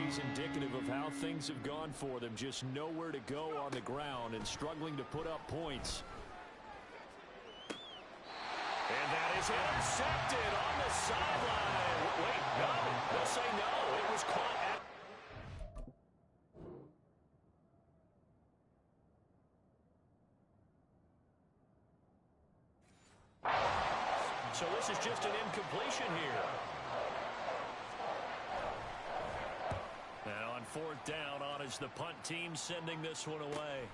plays indicative of how things have gone for them. Just nowhere to go on the ground and struggling to put up points. And that is intercepted on the sideline. Wait, no. They'll say no. It was caught at... So this is just an incompletion here. Now on 4th down, on is the punt team sending this one away.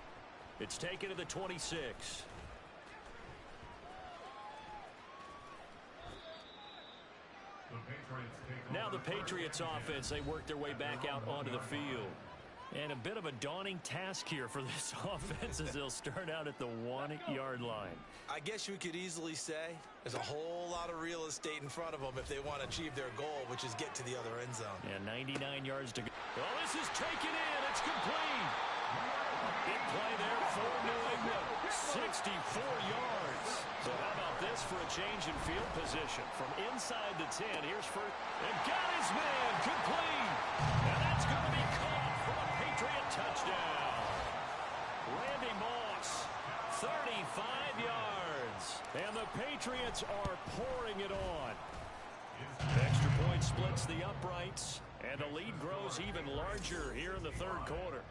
It's taken to the 26. Now the Patriots offense, they work their way back out onto the field. And a bit of a daunting task here for this offense as they'll start out at the 1-yard line. I guess you could easily say there's a whole lot of real estate in front of them if they want to achieve their goal, which is get to the other end zone. And 99 yards to go. Well, this is taken in. It's complete. Big play there for New England. 64 yards. So how about this for a change in field position? From inside the 10, here's for... And got his man complete. And that's going to be caught for a Patriot touchdown. Randy Moss, 35 yards. And the Patriots are pouring it on. Extra point splits the uprights. And the lead grows even larger here in the 3rd quarter.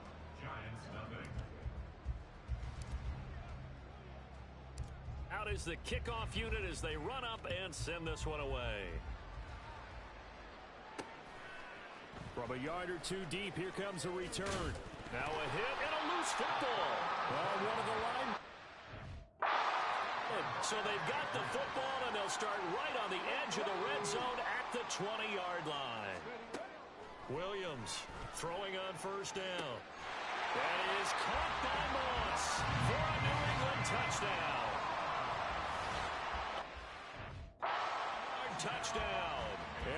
Out is the kickoff unit as they run up and send this one away. From a yard or two deep, here comes a return. Now a hit and a loose football. Well, one of the line. So they've got the football, and they'll start right on the edge of the red zone at the 20-yard line. Williams throwing on 1st down. That is caught by Moss for a New England touchdown. Touchdown.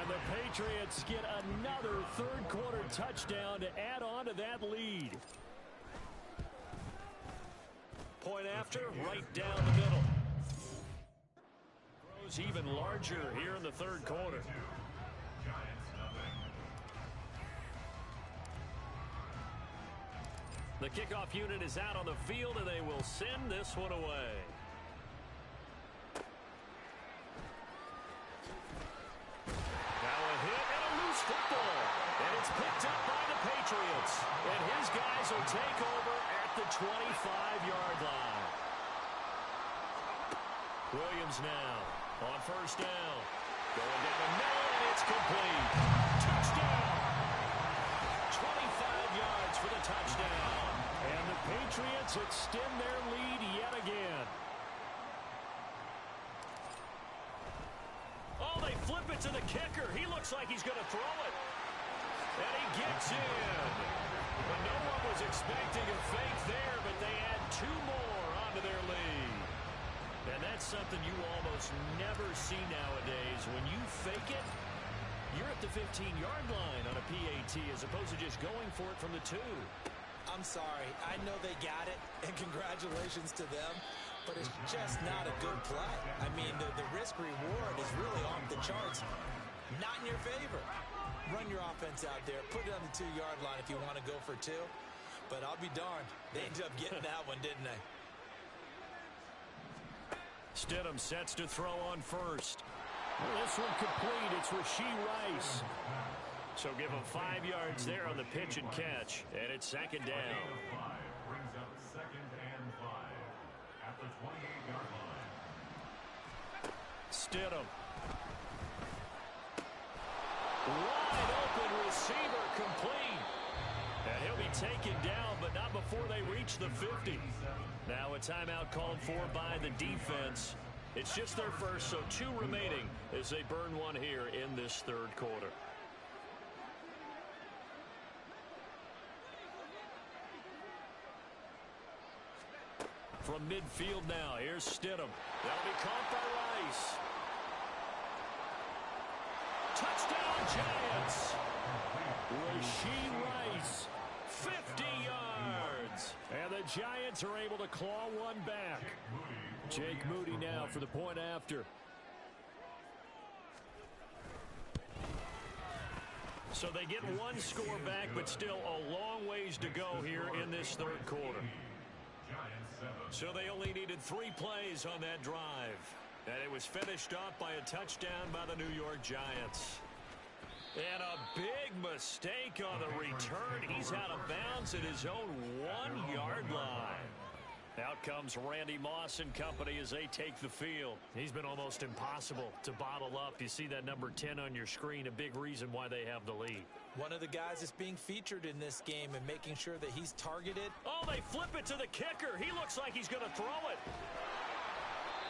And the Patriots get another 3rd quarter touchdown to add on to that lead. Point after, right down the middle. Grows even larger here in the 3rd quarter. The kickoff unit is out on the field, and they will send this one away. Football, and it's picked up by the Patriots, and his guys will take over at the 25-yard line. Williams now on 1st down, going down the middle, and it's complete. Touchdown! 25 yards for the touchdown, and the Patriots extend their lead yet again. Oh, they flip it to the kicker. He looks like he's going to throw it. And he gets in. But no one was expecting a fake there, but they add 2 more onto their lead. And that's something you almost never see nowadays. When you fake it, you're at the 15-yard line on a PAT as opposed to just going for it from the 2. I'm sorry. I know they got it, and congratulations to them. But it's just not a good play. I mean, the risk-reward is really off the charts. Not in your favor. Run your offense out there. Put it on the 2-yard line if you want to go for 2. But I'll be darned. They ended up getting that one, didn't they? Stidham sets to throw on 1st. Well, this one complete. It's Rashee Rice. So give him 5 yards there on the pitch and catch. And it's 2nd down. Brings up 2nd and 5. At the 28-yard line. Stidham. Wide open receiver complete. And he'll be taken down, but not before they reach the 50. Now a timeout called for by the defense. It's just their first, so 2 remaining as they burn one here in this 3rd quarter. From midfield now, here's Stidham. That'll be caught by Rice. Touchdown, Giants! Rashee Rice, 50 yards. And the Giants are able to claw one back. Jake Moody now for the point after. So they get one score back, but still a long ways to go here in this third quarter. So they only needed 3 plays on that drive. And it was finished off by a touchdown by the New York Giants. And a big mistake on the return. He's out of bounds at his own 1-yard line. Out comes Randy Moss and company as they take the field. He's been almost impossible to bottle up. You see that number 10 on your screen, a big reason why they have the lead. One of the guys that's being featured in this game and making sure that he's targeted. Oh, they flip it to the kicker. He looks like he's going to throw it.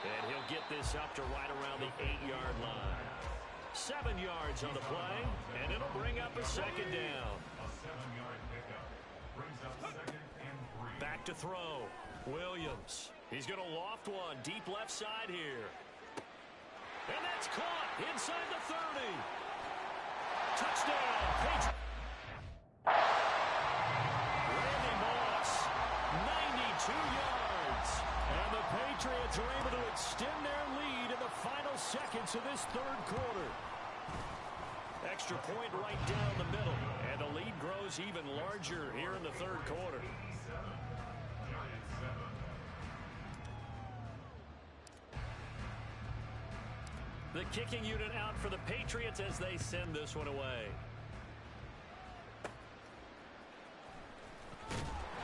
And he'll get this up to right around the 8-yard line. 7 yards on the play, and it'll bring up a second down. A 7-yard pickup brings up 2nd and 3. Back to throw. Williams. He's going to loft one deep left side here. And that's caught inside the 30. Touchdown, Patriots. Randy Moss, 92 yards. And the Patriots are able to extend their lead in the final seconds of this third quarter. Extra point right down the middle. And the lead grows even larger here in the third quarter. The kicking unit out for the Patriots as they send this one away.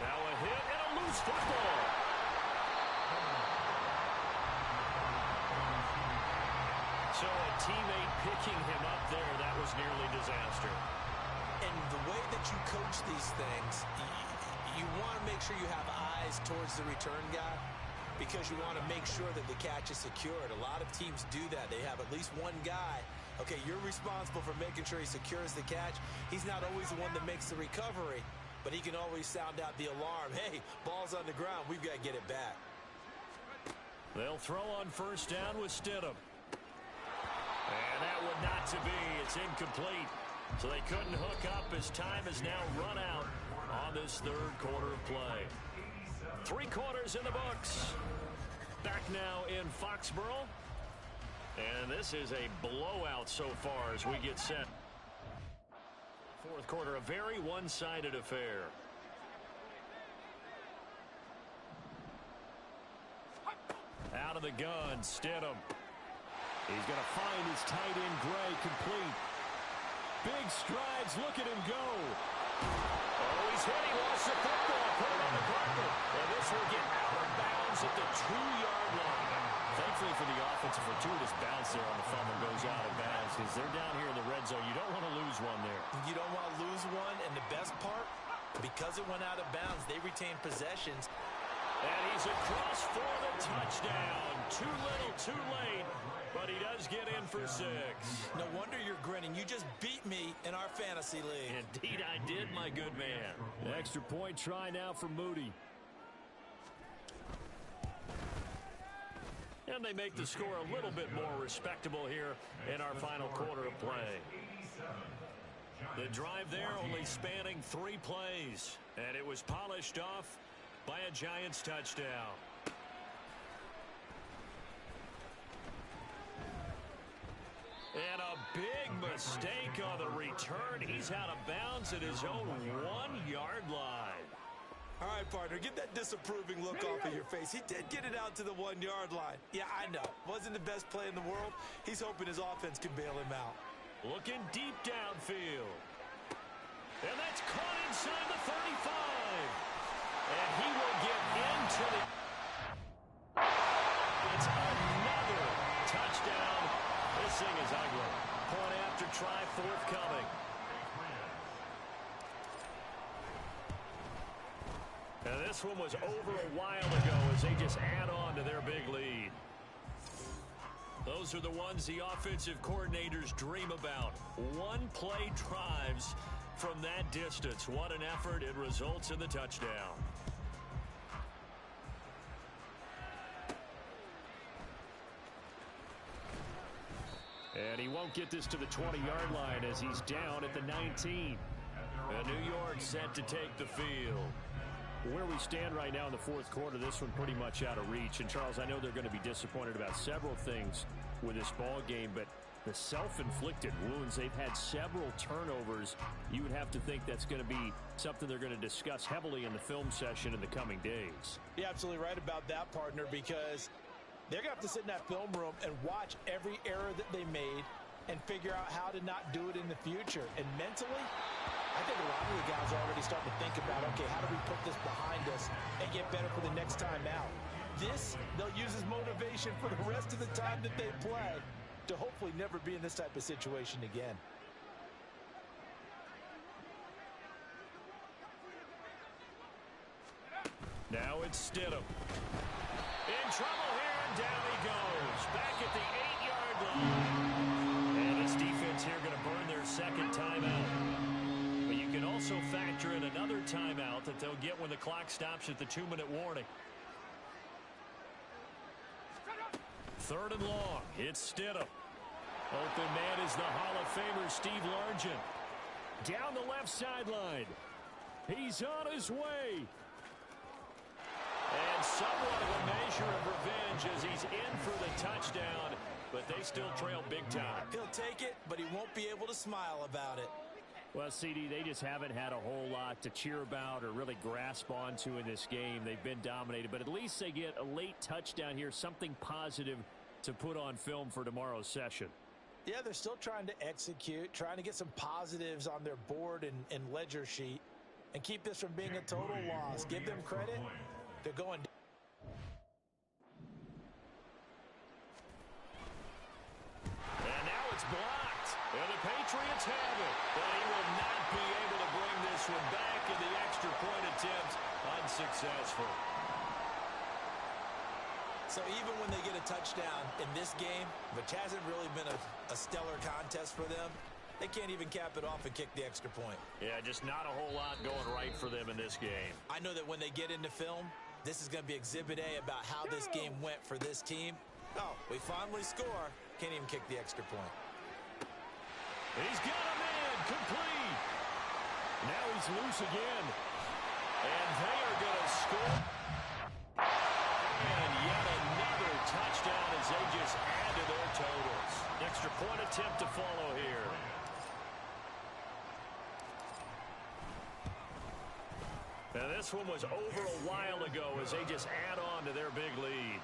Now a hit and a loose football. So a teammate picking him up there, that was nearly disaster. And the way that you coach these things, you want to make sure you have eyes towards the return guy, because you want to make sure that the catch is secured. A lot of teams do that. They have at least one guy. Okay, you're responsible for making sure he secures the catch. He's not always the one that makes the recovery, but he can always sound out the alarm. Hey, ball's on the ground. We've got to get it back. They'll throw on first down with Stidham. And that would not to be. It's incomplete. So they couldn't hook up as time has now run out on this third quarter of play. 3 quarters in the books. Back now in Foxborough. And this is a blowout so far as we get set. Fourth quarter, a very one-sided affair. Out of the gun, Stidham. He's going to find his tight end, Gray, complete. Big strides, look at him go. Oh, he's hit, he lost the football, put it on the carpet. And this will get out of bounds at the 2-yard line. Thankfully for the offense, a fortuitous bounce there on the fumble goes out of bounds because they're down here in the red zone. You don't want to lose one there. You don't want to lose one, and the best part, because it went out of bounds, they retain possessions. And he's across for the touchdown. Too little, too late, but he does get in for 6. No wonder you're grinning. You just beat me in our fantasy league. Indeed I did, my good man. Extra point try now for Moody. And they make the score a little bit more respectable here in our final quarter of play. The drive there only spanning 3 plays, and it was polished off by a Giants touchdown. And a big mistake on the return. He's out of bounds at his own 1-yard line. All right, partner, get that disapproving look off of your face. He did get it out to the 1-yard line. Yeah, I know. Wasn't the best play in the world. He's hoping his offense can bail him out. Looking deep downfield. And that's caught inside the 35. And he will get into the... It's another touchdown. This thing is ugly. Point after try forthcoming. And this one was over a while ago as they just add on to their big lead. Those are the ones the offensive coordinators dream about. One-play drives from that distance. What an effort. It results in the touchdown. And he won't get this to the 20-yard line as he's down at the 19. And New York set to take the field. Where we stand right now in the fourth quarter, this one pretty much out of reach. And, Charles, I know they're going to be disappointed about several things with this ball game, but The self-inflicted wounds. They've had several turnovers. You would have to think that's going to be something they're going to discuss heavily in the film session in the coming days. You're absolutely right about that, partner, because they're going to have to sit in that film room and watch every error that they made and figure out how to not do it in the future. And mentally, I think a lot of the guys are already starting to think about, okay, how do we put this behind us and get better for the next time out? This, they'll use as motivation for the rest of the time that they play to hopefully never be in this type of situation again. Now it's Stidham. In trouble here, and down he goes. Back at the 8-yard line. And this defense here going to burn their second timeout. But you can also factor in another timeout that they'll get when the clock stops at the 2-minute warning. 3rd and long. It's Stidham. Open man is the Hall of Famer Steve Largent. Down the left sideline. He's on his way. And somewhat of a measure of revenge as he's in for the touchdown, but they still trail big time. He'll take it, but he won't be able to smile about it. Well, CD, they just haven't had a whole lot to cheer about or really grasp onto in this game. They've been dominated, but at least they get a late touchdown here, something positive to put on film for tomorrow's session. Yeah, they're still trying to execute, trying to get some positives on their board and ledger sheet and keep this from being a total loss. Give them credit. They're going. And now it's blocked. And the Patriots have it. But he will not be able to bring this one back, and the extra point attempt unsuccessful. So even when they get a touchdown in this game, which hasn't really been a stellar contest for them, they can't even cap it off and kick the extra point. Yeah, just not a whole lot going right for them in this game. I know that when they get into film, this is going to be Exhibit A about how this game went for this team. Oh, we finally score. Can't even kick the extra point. He's got a man complete. Now he's loose again. And they are going to score. And yet another touchdown as they just add to their totals. Extra point attempt to follow here. Now this one was over a while ago as they just add on to their big lead.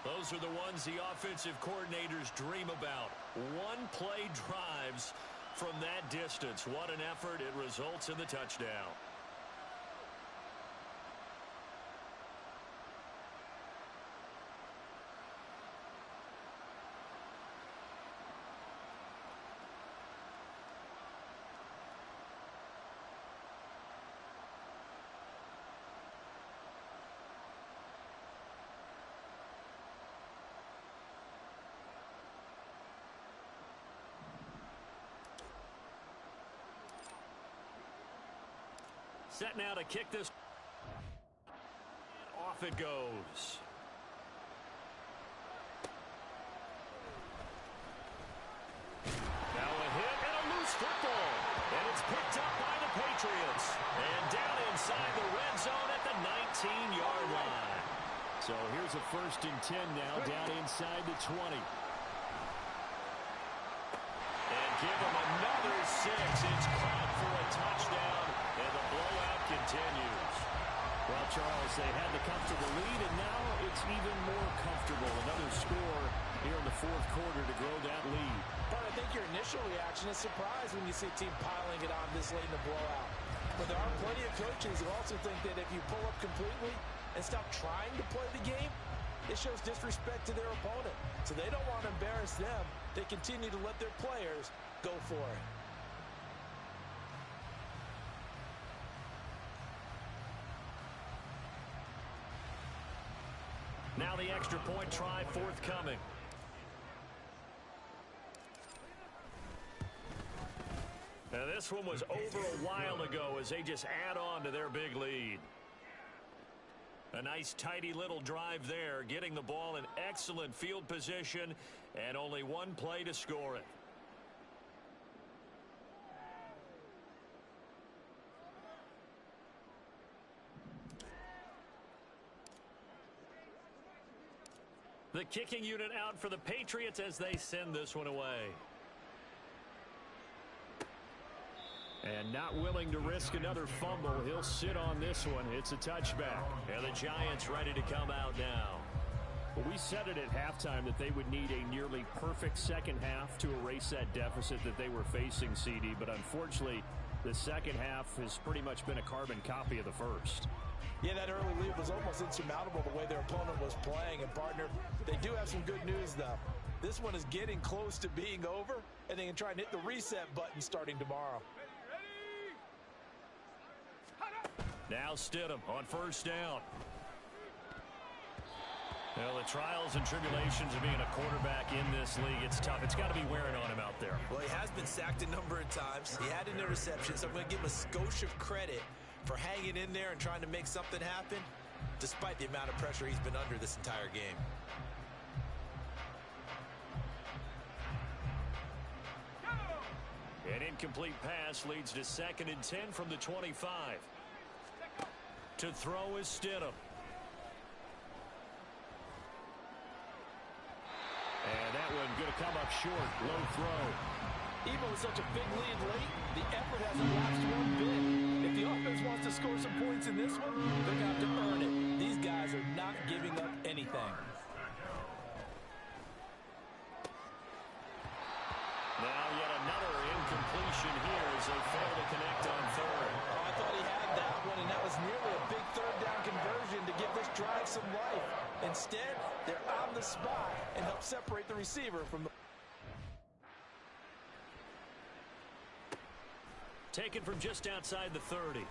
Those are the ones the offensive coordinators dream about. One-play drives from that distance. What an effort. It results in the touchdown. Set now to kick this. And off it goes. Now a hit and a loose football. And it's picked up by the Patriots. And down inside the red zone at the 19-yard line. So here's a 1st and 10 now down inside the 20. And give them another 6. It's caught for a touchdown. And the blowout continues. Well, Charles, they had the comfortable lead, and now it's even more comfortable. Another score here in the 4th quarter to grow that lead. But I think your initial reaction is surprise when you see a team piling it on this late in the blowout. But there are plenty of coaches who also think that if you pull up completely and stop trying to play the game, it shows disrespect to their opponent. So they don't want to embarrass them. They continue to let their players go for it. Now the extra point try forthcoming. Now this one was over a while ago as they just add on to their big lead. A nice tidy little drive there, getting the ball in excellent field position and only one play to score it. The kicking unit out for the Patriots as they send this one away. And not willing to risk another fumble. He'll sit on this one. It's a touchback. And the Giants ready to come out now. Well, we said it at halftime that they would need a nearly perfect second half to erase that deficit that they were facing, CD. But unfortunately, the second half has pretty much been a carbon copy of the first. Yeah, that early lead was almost insurmountable the way their opponent was playing. And, partner, they do have some good news, though. This one is getting close to being over, and they can try and hit the reset button starting tomorrow. Now Stidham on first down. Well, the trials and tribulations of being a quarterback in this league, it's tough. It's got to be wearing on him out there. Well, he has been sacked a number of times. He had an interception, so I'm going to give him a skosh of credit for hanging in there and trying to make something happen, despite the amount of pressure he's been under this entire game. An incomplete pass leads to 2nd and 10 from the 25. To throw is Stidham. And that one going to come up short. Low throw. Even with such a big lead late, the effort hasn't lapsed one bit. If the offense wants to score some points in this one, they're going to have to earn it. These guys are not giving up anything. Now yet another incompletion here as they fail to connect on third. Oh, I thought he had that one, and that was nearly a big third down conversion to give this drive some life. Instead, they're on the spot and help separate the receiver from the... Taken from just outside the 30.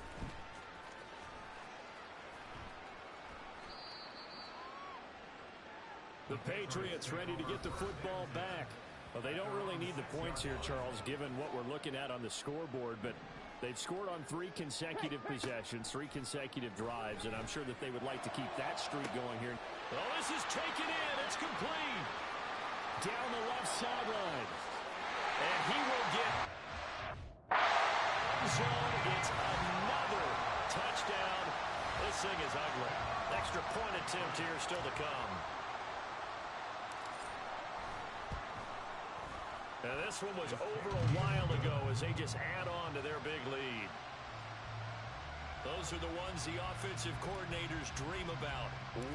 The Patriots ready to get the football back. Well, they don't really need the points here, Charles, given what we're looking at on the scoreboard, but they've scored on 3 consecutive possessions, 3 consecutive drives, and I'm sure that they would like to keep that streak going here. Oh, this is taken in. It's complete. Down the left sideline. And he will get zone. It's another touchdown. This thing is ugly. Extra point attempt here still to come. And this one was over a while ago as they just add on to their big lead. Those are the ones the offensive coordinators dream about.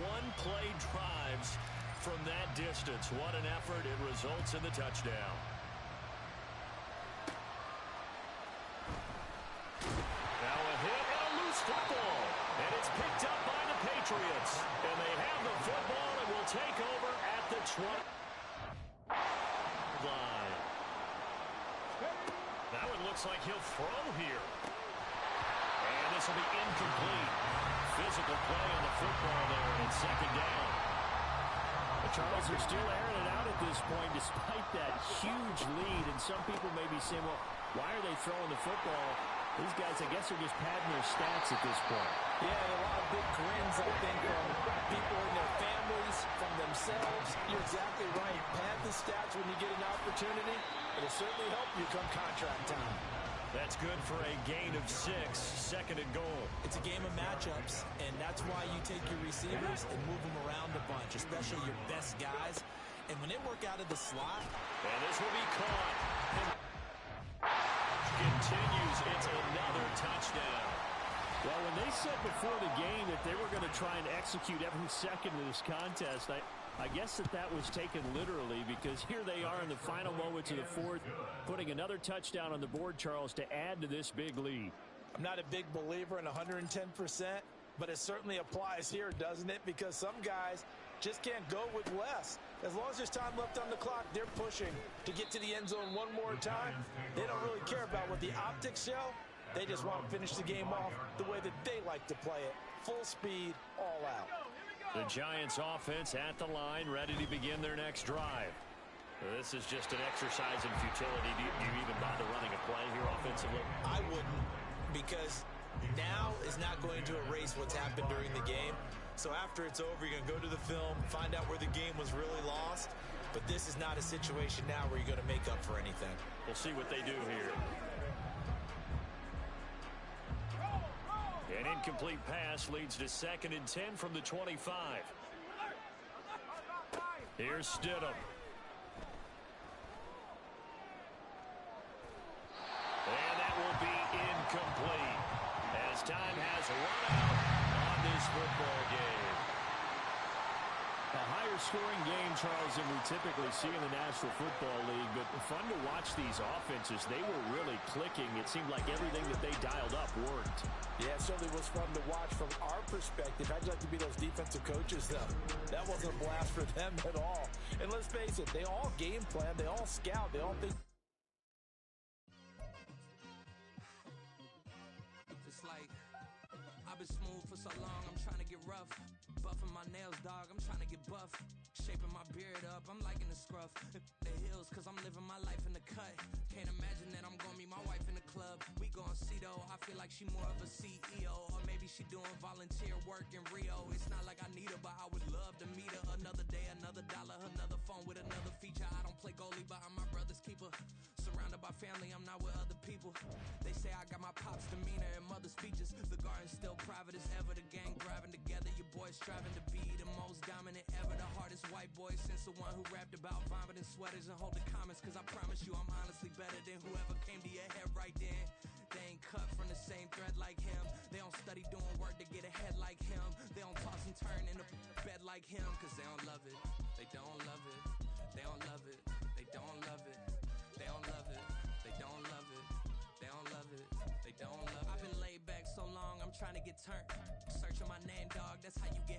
One-play drives from that distance. What an effort. It results in the touchdown. Now a hit and a loose football. And it's picked up by the Patriots. And they have the football and will take over at the 20 line. That one looks like he'll throw here. And this will be incomplete. Physical play on the football there, and it's 2nd down. The Charles are still airing it out at this point despite that huge lead. And some people may be saying, well, why are they throwing the football? These guys, I guess, are just padding their stats at this point. Yeah, a lot of big grins, I think, from people in their families, from themselves. You're exactly right. Pad the stats when you get an opportunity. It'll certainly help you come contract time. That's good for a gain of 6, 2nd and goal. It's a game of matchups, and that's why you take your receivers and move them around a bunch, especially your best guys. And when they work out of the slot... And this will be caught. Continues. It's another touchdown. Well, when they said before the game that they were going to try and execute every second of this contest, I guess that was taken literally, because here they are in the final moments of the 4th, putting another touchdown on the board, Charles, to add to this big lead. I'm not a big believer in 110%, but it certainly applies here, doesn't it? Because some guys just can't go with less. As long as there's time left on the clock, they're pushing to get to the end zone one more time. They don't really care about what the optics show. They just want to finish the game off the way that they like to play it. Full speed, all out. The Giants offense at the line, ready to begin their next drive. This is just an exercise in futility. Do you even bother running a play here offensively? I wouldn't, because now is not going to erase what's happened during the game. So after it's over, you're going to go to the film, find out where the game was really lost. But this is not a situation now where you're going to make up for anything. We'll see what they do here. An incomplete pass leads to 2nd and 10 from the 25. Here's Stidham. And that will be incomplete as time has run out on this football game. A higher scoring game, Charles, than we typically see in the National Football League, but fun to watch these offenses. They were really clicking. It seemed like everything that they dialed up worked. Yeah, it certainly was fun to watch from our perspective. How'd you like to be those defensive coaches, though? That wasn't a blast for them at all. And let's face it, they all game plan, they all scout, they all think. It's like, I've been smooth for so long, I'm trying to get rough. Buffing my nails, dog, I'm trying to get buff. Shaping my beard up, I'm liking the scruff. The heels, cause I'm living my life in the cut. Can't imagine that I'm gonna meet my wife in the club. We gon' see though, I feel like she more of a CEO. Or maybe she doing volunteer work in Rio. It's not like I need her, but I would love to meet her. Another day, another dollar, another phone with another feature. I don't play goalie, but I'm my brother's keeper. Surrounded by family, I'm not with other people. They say I got my pop's demeanor and mother's features. The garden's still private as ever. The gang driving together. Your boys striving to be the most dominant ever. The hardest white boy since the one who rapped about vomiting sweaters and holding comments. Cause I promise you I'm honestly better than whoever came to your head right then. They ain't cut from the same thread like him. They don't study doing work to get ahead like him. They don't toss and turn in the bed like him. Cause they don't love it. They don't love it. They don't love it. They don't love it. They don't love it. They don't love it. They don't love it. They don't love it. I've been laid back so long, I'm trying to get turned. Searching my name, dog, that's how you get